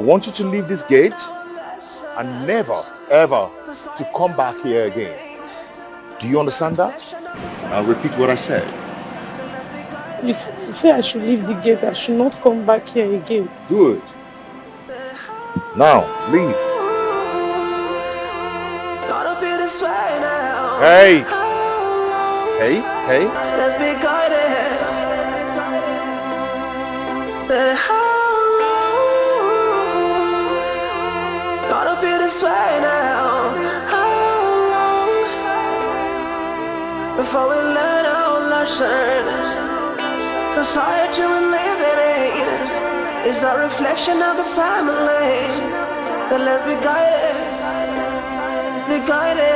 want you to leave this gate and never, ever to come back here again. Do you understand that? I'll repeat what I said. You say I should leave the gate. I should not come back here again. Good. Now, leave. Hey! Hey, hey. Let's be guided. Say how long? It's gotta be this way now. How long before we learn our lesson? Society we're living in is a reflection of the family. So let's be guided. Be guided.